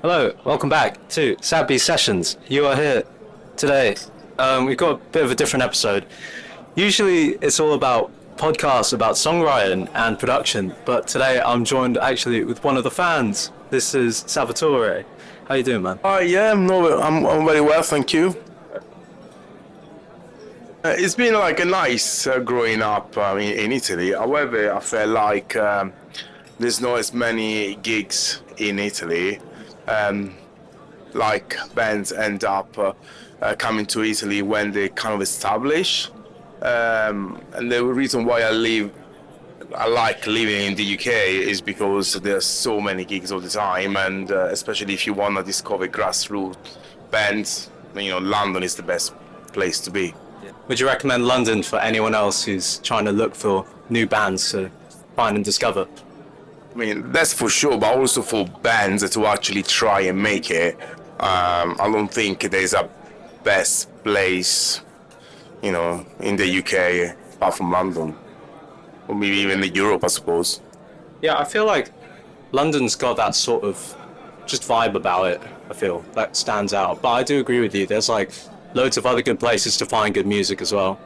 Hello, welcome back to Sadbees Sessions. You are here today. We've got a bit of a different episode. Usually it's all about podcasts, about songwriting and production, but today I'm joined actually with one of the fans. This is Salvatore. How you doing, man? I'm very well, thank you. It's been like a nice growing up in Italy. However, I felt like there's not as many gigs in Italy. Like bands end up coming to Italy when they kind of establish. And the reason why I like living in the UK is because there's so many gigs all the time, and especially if you want to discover grassroots bands, London is the best place to be. Would you recommend London for anyone else who's trying to look for new bands to find and discover? I mean, that's for sure, but also for bands to actually try and make it. I don't think there's a best place, in the UK apart from London, or maybe even in Europe, I suppose. Yeah, I feel like London's got that sort of just vibe about it, I feel, that stands out. But I do agree with you, there's like loads of other good places to find good music as well.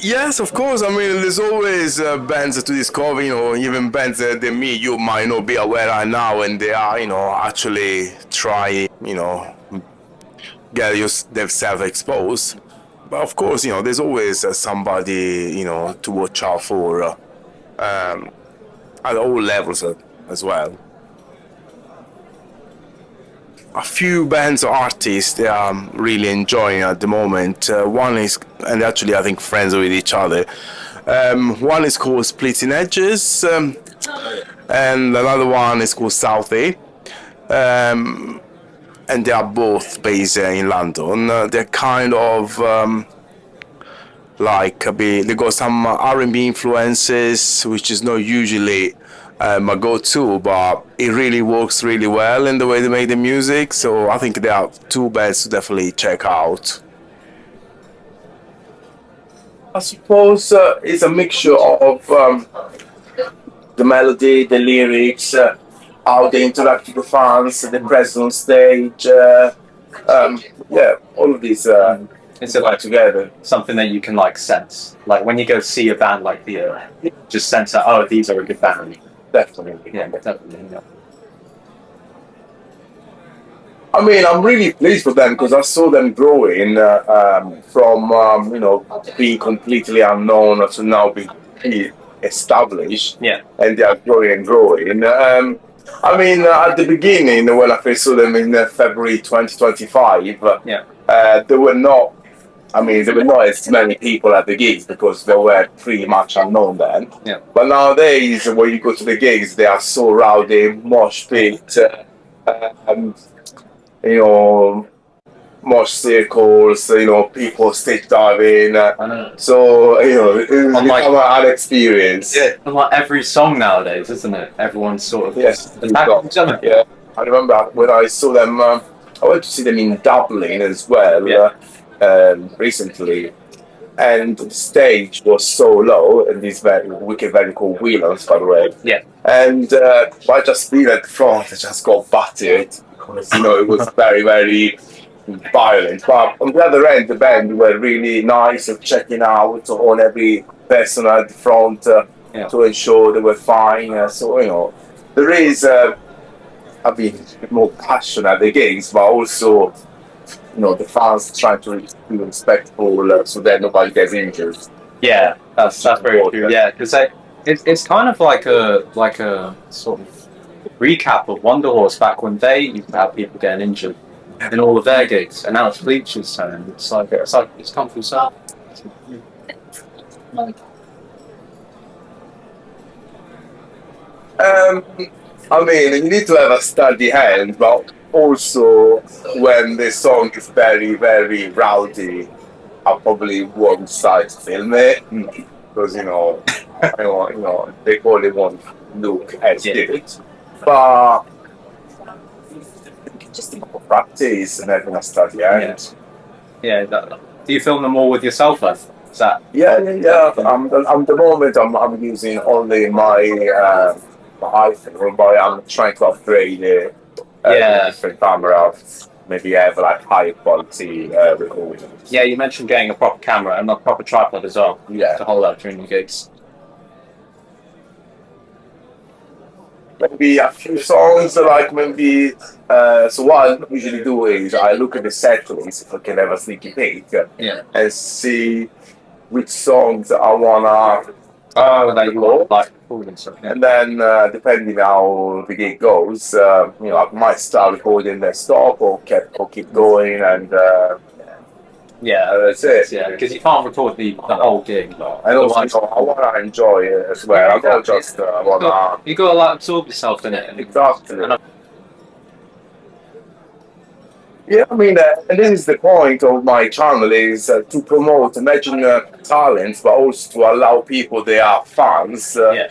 Yes, of course. I mean, there's always bands to discover, even bands that you might not be aware of now, and they are, actually try, get themselves exposed. But of course, there's always somebody, to watch out for at all levels as well. A few bands or artists they are really enjoying at the moment. One is, and actually I think friends with each other. One is called Splitting Edges, and another one is called Southie. And they are both based in London. They're kind of they got some R&B influences, which is not usually my go-to, but it really works really well in the way they make the music. So I think there are two bands to definitely check out. I suppose it's a mixture of the melody, the lyrics, how they interact with the fans, the presence on stage. All of these Is it like together. something that you can like sense? Like when you go see a band like the, just sense that, oh, these are a good band. Definitely. Yeah, definitely. Yeah. I mean, I'm really pleased for them because I saw them growing from being completely unknown to now being established. Yeah. And they are growing and growing. I mean, at the beginning, when I first saw them in February 2025, there were not as many people at the gigs because they were pretty much unknown then. Yeah. But nowadays, when you go to the gigs, they are so rowdy, mosh pit, mosh circles, people stage diving. So, it's become an experience. Yeah. And like every song nowadays, isn't it? Everyone's sort of attacking each other. Yeah. I remember when I saw them, I went to see them in Dublin as well. Recently, and the stage was so low, and this very wicked venue called Wheelers, by the way. Yeah. And I just being at the front, I just got battered because it was very, very violent. But on the other end, the band were really nice of checking out on every person at the front to ensure they were fine. So there is a bit more passion at the gigs, but also. The fans trying to be respectful so that nobody gets injured. Yeah, that's very true. Yeah, because it's kind of like a sort of recap of Wonder Horse back when they used to have people getting injured in all of their gigs, and now it's Bleachers' turn. It's come full circle. I mean, you need to have a steady hand, but also when the song is very, very rowdy, I probably won't decide to film it because they probably won't look as good. But just practice and having a steady hand. Yeah. Do you film them all with yourself, then? Is that? Yeah. At the moment, I'm using only my my iPhone, but I'm trying to upgrade it with different cameras. Maybe have like higher quality recording. Yeah, you mentioned getting a proper camera and a proper tripod as well. Yeah. To hold up during the gigs. Maybe a few songs, like maybe. So what I usually do is I look at the set list if I can have a sneaky peek, and see which songs I wanna That you want like and stuff. and then depending how the gig goes, I might start recording then stop or keep going and that's it. Yeah, because you can't record the whole gig. And also, I want to enjoy it as well. I don't just want to. You got to like absorb yourself in it. Exactly. Yeah, I mean, and this is the point of my channel is to promote emerging talents, but also to allow people they are fans to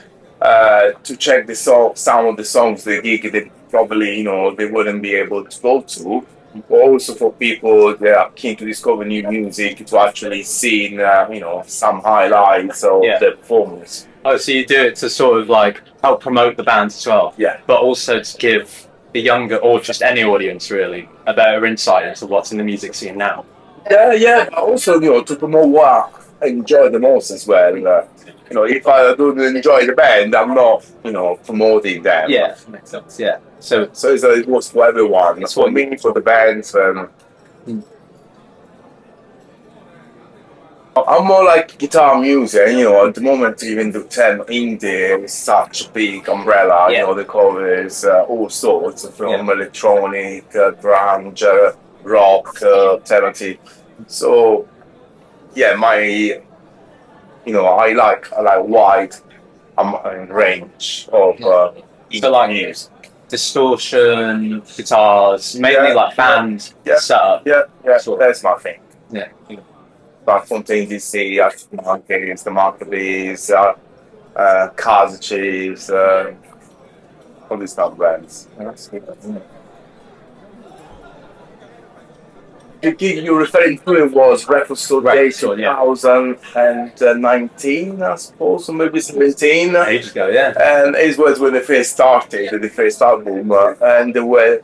check some of the songs the gig they probably they wouldn't be able to go to. Also for people that are keen to discover new music to actually see some highlights of the performance. Oh, so you do it to sort of like help promote the band as well. Yeah. But also to give the younger or just any audience really a better insight into what's in the music scene now. Yeah. But also to promote what I enjoy the most as well. If I don't enjoy the band, I'm not promoting them. Yeah, makes sense. Yeah. So it was for everyone. It's for me, for the bands. I'm more like guitar music, at the moment even the term indie is such a big umbrella, the covers all sorts from electronic, grunge, rock, alternative. So I like wide range of so like music. Distortion, guitars, mainly like band setup. Yeah, that's my thing. Yeah. Like Fontaine DC, Monkeys, the Maccabees, Casualties, all these kind of bands. The gig you're referring to was Record Store Day 2019, I suppose, or maybe 17. Ages ago, yeah. And it was when they first started, the first album, and they were,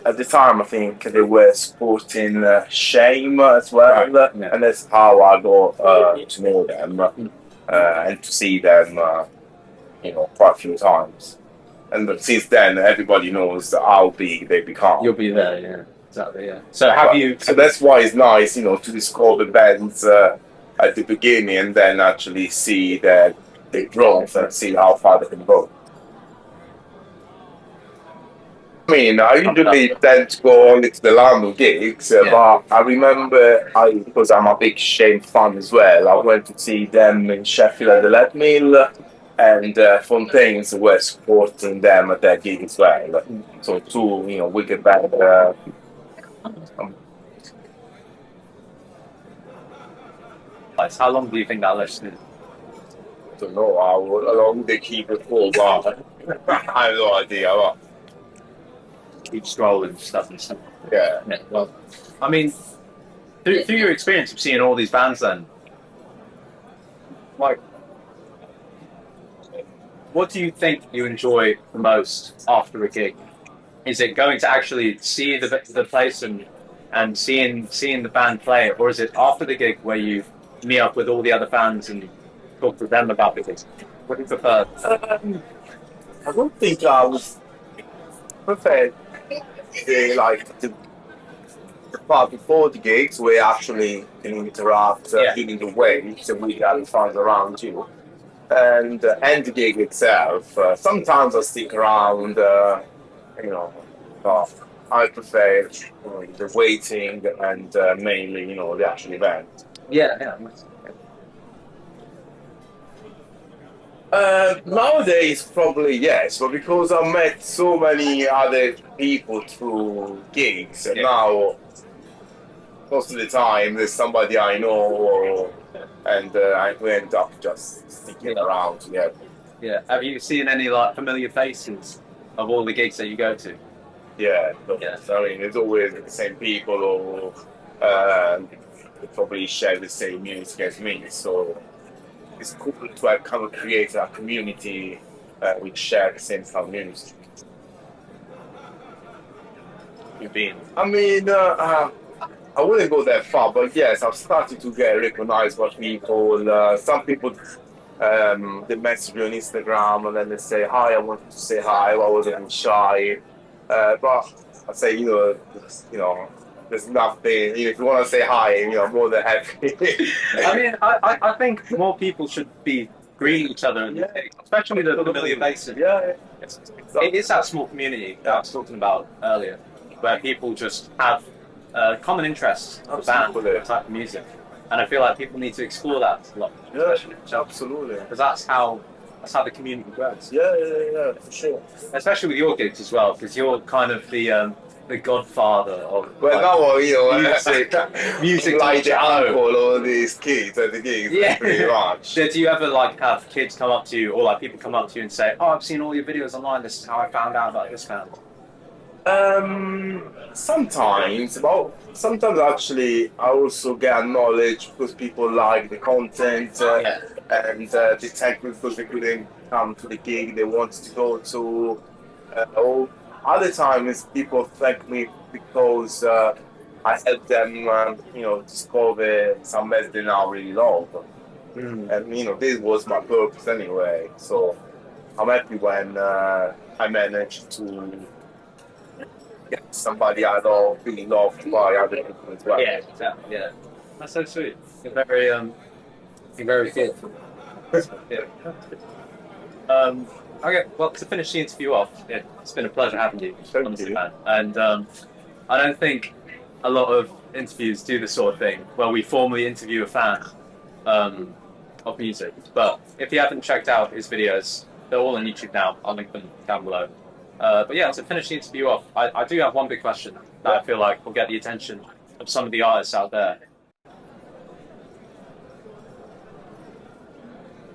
at the time, I think they were supporting Shame as well, and that's how I got to know them and to see them, quite a few times. And since then, everybody knows how big they become. You'll be there, yeah. Exactly, yeah. So So that's why it's nice, to discover bands at the beginning and then actually see that they growth and see how far they can go. I mean, I usually tend to go only to the London gigs, but I remember, because I'm a big Shame fan as well, I went to see them in Sheffield at the Lead Mill, and Fontaines were supporting them at their gig as well. So two, wicked band. How long do you think that lasted? I don't know how long they keep it for, but I have no idea. But keep scrolling stuff and stuff. Yeah. Well, I mean, through your experience of seeing all these bands, then, like, what do you think you enjoy the most after a gig? Is it going to actually see the place and seeing the band play, or is it after the gig where you meet up with all the other fans and talk to them about the gig? What do you prefer? I don't think I would prefer the part before the gigs where actually can interact during the waves and we have fans around you. And the gig itself. Sometimes I stick around, I prefer the waiting and mainly, the actual event. Yeah. Nowadays, probably yes, but because I've met so many other people through gigs, and now most of the time there's somebody I know, and we end up just sticking around together. Yeah. Have you seen any familiar faces of all the gigs that you go to? Yeah. I mean, it's always the same people, or they probably share the same music as me, so it's cool to kind of create a community we share the same style of music. You've been. I mean, I wouldn't go that far, but yes, I've started to get recognized by people. Some people they message me on Instagram and then they say hi. I wanted to say hi. I wasn't shy, but I say there's nothing. If you want to say hi, I'm more than happy. I mean, I think more people should be greeting each other, Yeah. especially the familiar faces. Yeah, It is that small community that I was talking about earlier, where people just have common interests, the band, the type of music, and I feel like people need to explore that a lot. absolutely. Because that's how the community grows. Yeah, for sure. Especially with your gigs as well, because you're kind of the godfather of. Well, now music like to the home. uncle, all these kids at the gigs, Yeah. pretty much. So do you ever like have kids come up to you, or like people come up to you and say, "Oh, I've seen all your videos online. This is how I found out about this band." Sometimes, but sometimes actually I also get knowledge because people like the content and the technical because they couldn't come to the gig they wanted to go to. Or other times people thank me because I help them, discover some bands they now really love. And this was my purpose anyway. So I'm happy when I managed to get somebody I love being loved by other people as well. Yeah, exactly. Yeah, that's so sweet. You're very thoughtful. Yeah. Okay, well, to finish the interview off, it's been a pleasure having you, honestly, man. And I don't think a lot of interviews do this sort of thing where we formally interview a fan of music. But if you haven't checked out his videos, they're all on YouTube now. I'll link them down below. But yeah, to finish the interview off, I do have one big question that I feel like will get the attention of some of the artists out there.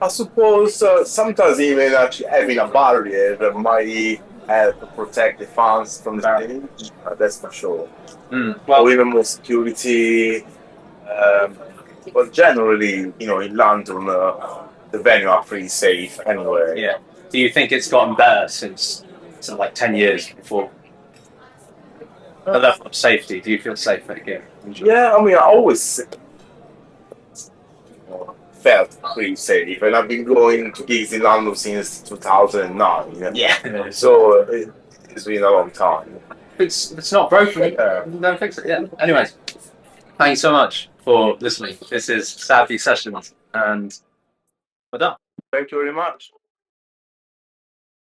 I suppose sometimes even actually having a barrier that might help to protect the fans from the stage. That's for sure. Well, or even more security. But generally, in London, the venue are pretty safe anyway. yeah. Do you think it's gotten better since like 10 years before? The level of safety, do you feel safe at a gig? Yeah, I mean, I always felt pretty safe, and I've been going to gigs in London since 2009. Yeah. So it's been a long time. If it's not broken, don't fix it. Yeah. Anyways, thank you so much for listening. This is Sadbees Sessions, and we're done. Thank you very much.